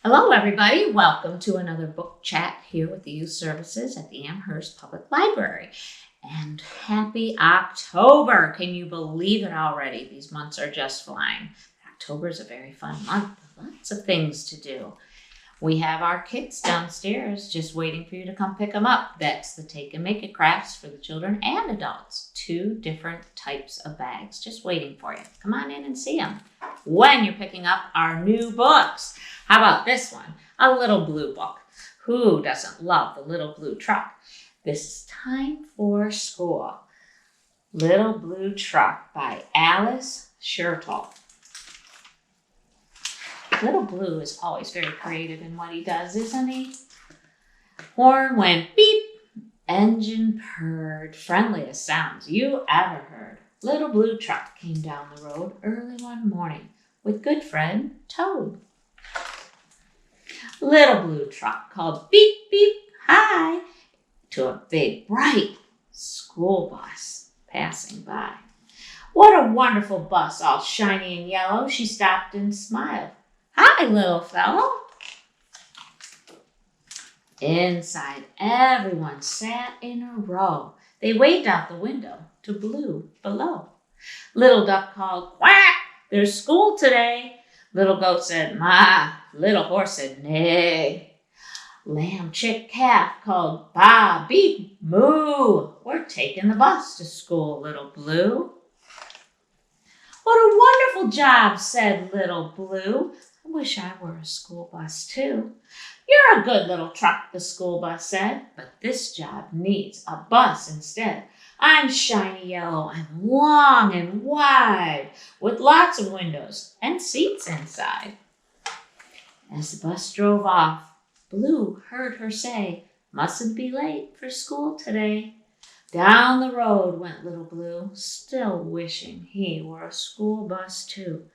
Hello, everybody. Welcome to another book chat here with the Youth Services at the Amherst Public Library. And happy October. Can you believe it already? These months are just flying. October is a very fun month. Lots of things to do. We have our kids downstairs just waiting for you to come pick them up. That's the Take and Make It crafts for the children and adults. 2 different types of bags just waiting for you. Come on in and see them when you're picking up our new books. How about this one? A Little Blue book. Who doesn't love the Little Blue Truck? This is Time for School. Little Blue Truck by Alice Schertl. Little Blue is always very creative in what he does, isn't he? Horn went beep, engine purred, friendliest sounds you ever heard. Little Blue Truck came down the road early one morning with good friend Toad. Little Blue Truck called beep, beep, hi to a big, bright school bus passing by. What a wonderful bus, all shiny and yellow. She stopped and smiled. Hi, little fellow. Inside, everyone sat in a row. They waved out the window to Blue below. Little Duck called, quack, there's school today. Little Goat said, ma. Little Horse said, neigh. Lamb, Chick, Calf called, ba, beep, moo. We're taking the bus to school, Little Blue. What a wonderful job, said Little Blue. I wish I were a school bus too. You're a good little truck, the school bus said, but this job needs a bus instead. I'm shiny yellow and long and wide, with lots of windows and seats inside. As the bus drove off, Blue heard her say, mustn't be late for school today. Down the road went Little Blue, still wishing he were a school bus too.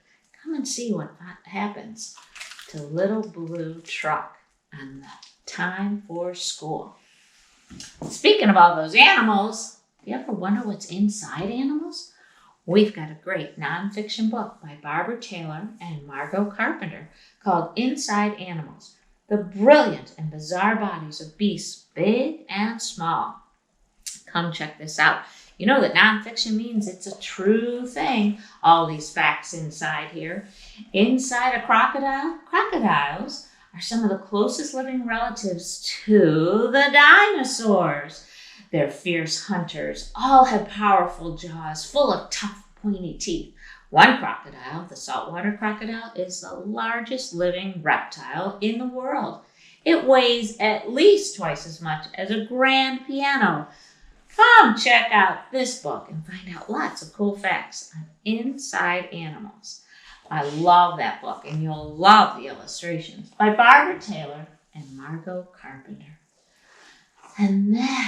Come and see what happens to Little Blue Truck and the Time for School. Speaking of all those animals, do you ever wonder what's inside animals? We've got a great nonfiction book by Barbara Taylor and Margot Carpenter called Inside Animals, the brilliant and bizarre bodies of beasts, big and small. Come check this out. You know that nonfiction means it's a true thing. All these facts inside here. Inside a crocodile, crocodiles are some of the closest living relatives to the dinosaurs. They're fierce hunters, all have powerful jaws full of tough, pointy teeth. One crocodile, the saltwater crocodile, is the largest living reptile in the world. It weighs at least twice as much as a grand piano. Come check out this book and find out lots of cool facts on inside animals. I love that book, and you'll love the illustrations by Barbara Taylor and Margot Carpenter. And then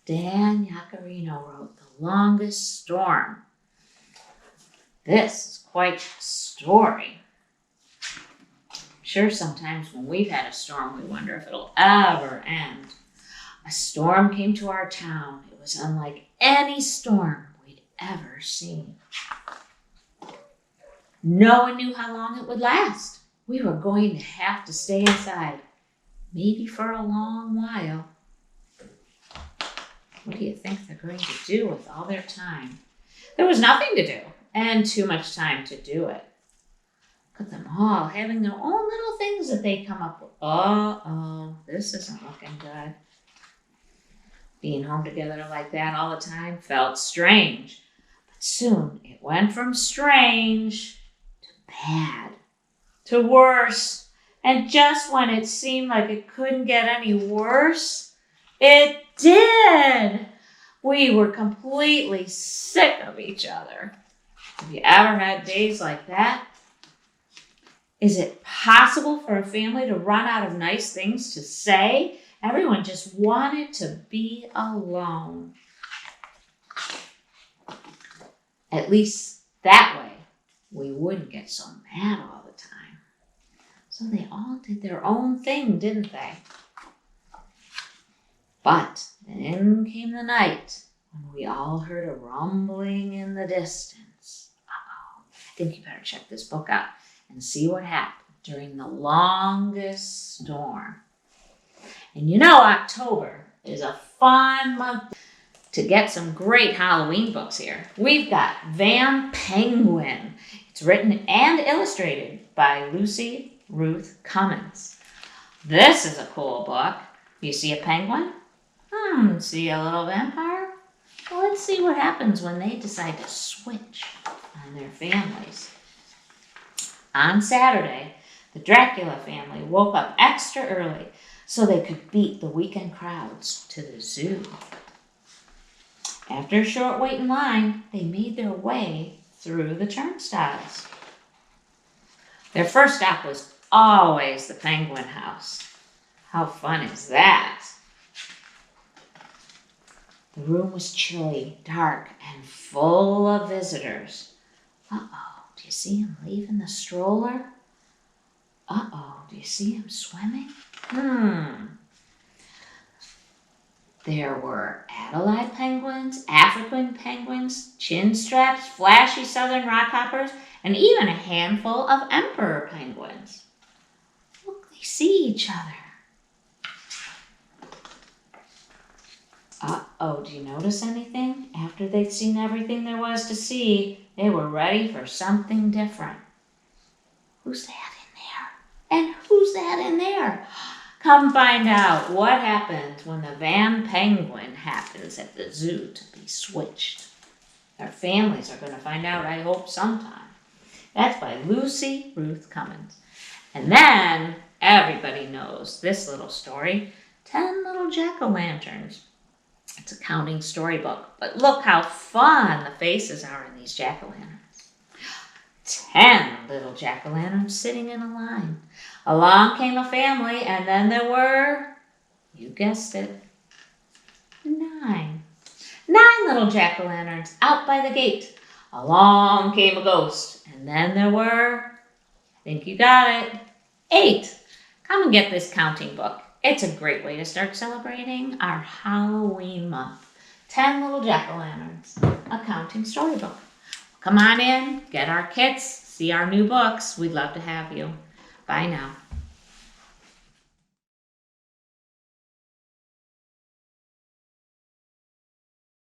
Dan Yaccarino wrote The Longest Storm. This is quite a story. I'm sure sometimes when we've had a storm, we wonder if it'll ever end. A storm came to our town. It was unlike any storm we'd ever seen. No one knew how long it would last. We were going to have to stay inside, maybe for a long while. What do you think they're going to do with all their time? There was nothing to do and too much time to do it. Look at them all having their own little things that they come up with. Uh-oh, this isn't looking good. Being home together like that all the time felt strange. But soon it went from strange to bad to worse. And just when it seemed like it couldn't get any worse, it did. We were completely sick of each other. Have you ever had days like that? Is it possible for a family to run out of nice things to say? Everyone just wanted to be alone. At least that way, we wouldn't get so mad all the time. So they all did their own thing, didn't they? But then came the night when we all heard a rumbling in the distance. Uh-oh, I think you better check this book out and see what happened during the longest storm. And you know, October is a fun month to get some great Halloween books here. We've got Van Penguin. It's written and illustrated by Lucy Ruth Cummins. This is a cool book. You see a penguin? See a little vampire? Well, let's see what happens when they decide to switch on their families. On Saturday, the Dracula family woke up extra early so they could beat the weekend crowds to the zoo. After a short wait in line, they made their way through the turnstiles. Their first stop was always the Penguin House. How fun is that? The room was chilly, dark, and full of visitors. Uh-oh, do you see him leaving the stroller? Uh-oh, do you see him swimming? There were Adelaide penguins, African penguins, chin straps, flashy southern rockhoppers, and even a handful of emperor penguins. Look, they see each other. Uh-oh, do you notice anything? After they'd seen everything there was to see, they were ready for something different. Who's that in there? And who's that in there? Come find out what happens when the Van Penguin happens at the zoo to be switched. Their families are going to find out, I hope, sometime. That's by Lucy Ruth Cummins. And then everybody knows this little story, 10 Little Jack-o'-lanterns. It's a counting storybook, but look how fun the faces are in these jack-o'-lanterns. 10 little jack-o'-lanterns sitting in a line. Along came a family, and then there were, you guessed it, 9. 9 little jack-o'-lanterns out by the gate. Along came a ghost, and then there were, I think you got it, 8. Come and get this counting book. It's a great way to start celebrating our Halloween month. 10 Little Jack-o'-lanterns, a counting storybook. Come on in, get our kits, see our new books. We'd love to have you. Bye now.